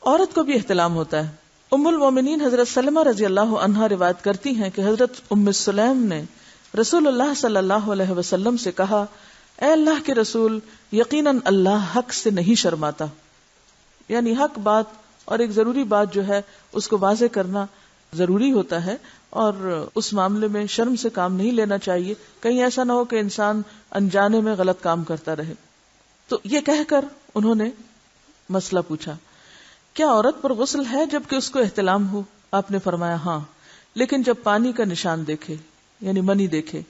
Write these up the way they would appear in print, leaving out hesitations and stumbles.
عورت کو بھی احتلام ہوتا ہے. ام المومنین حضرت سلمہ رضی اللہ عنہا روایت کرتی ہیں کہ حضرت ام سلیم نے رسول اللہ صلی اللہ علیہ وسلم سے کہا، اے اللہ کے رسول، یقیناً اللہ حق سے نہیں شرماتا. یعنی حق بات اور ایک ضروری بات جو ہے اس کو واضح کرنا ضروری ہوتا ہے، اور اس معاملے میں شرم سے کام نہیں لینا چاہیے، کہیں ایسا نہ ہو کہ انسان انجانے میں غلط کام کرتا رہے. تو یہ کہہ کر انہوں نے مسئلہ پوچھا، کیا عورت پر غسل ہے جبکہ اس کو احتلام ہو؟ آپ نے فرمایا ہاں، لیکن جب پانی کا نشان دیکھے یعنی منی دیکھے.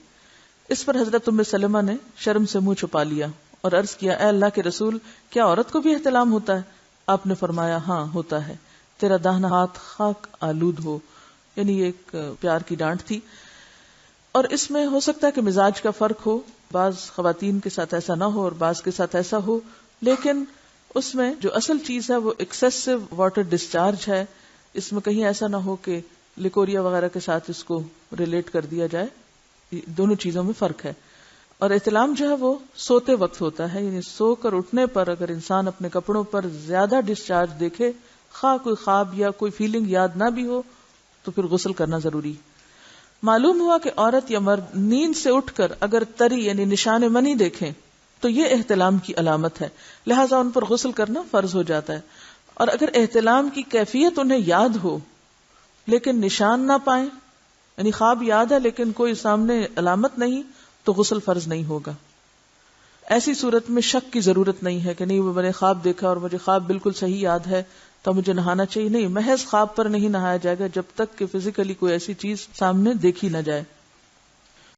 اس پر حضرت ام سلمہ نے شرم سے منہ چھپا لیا اور عرض کیا، اے اللہ کے رسول، کیا عورت کو بھی احتلام ہوتا ہے؟ آپ نے فرمایا ہاں ہوتا ہے، تیرا داہنا ہاتھ خاک آلود ہو. یعنی یہ ایک پیار کی ڈانٹ تھی. اور اس میں ہو سکتا ہے کہ مزاج کا فرق ہو، بعض خواتین کے ساتھ ایسا نہ ہو اور بعض کے ساتھ ایسا ہو، لیکن اس میں جو اصل چیز ہے وہ ایکسیسو واٹر ڈسچارج ہے. اس میں کہیں ایسا نہ ہو کہ لیکوریا وغیرہ کے ساتھ اس کو ریلیٹ کر دیا جائے. دونوں چیزوں میں فرق ہے. اور احتلام جو ہے وہ سوتے وقت ہوتا ہے، یعنی سو کر اٹھنے پر اگر انسان اپنے کپڑوں پر زیادہ ڈسچارج دیکھے، خواہ کوئی خواب یا کوئی فیلنگ یاد نہ بھی ہو، تو پھر غسل کرنا ضروری. معلوم ہوا کہ عورت یا مرد نیند سے اٹھ کر اگر تری یعنی نشان منی دیکھیں تو یہ احتلام کی علامت ہے، لہٰذا ان پر غسل کرنا فرض ہو جاتا ہے. اور اگر احتلام کی کیفیت انہیں یاد ہو لیکن نشان نہ پائیں، یعنی خواب یاد ہے لیکن کوئی سامنے علامت نہیں، تو غسل فرض نہیں ہوگا. ایسی صورت میں شک کی ضرورت نہیں ہے کہ نہیں وہ میں نے خواب دیکھا اور مجھے خواب بالکل صحیح یاد ہے تو مجھے نہانا چاہیے. نہیں، محض خواب پر نہیں نہایا جائے گا جب تک کہ فزیکلی کوئی ایسی چیز سامنے دیکھی نہ جائے.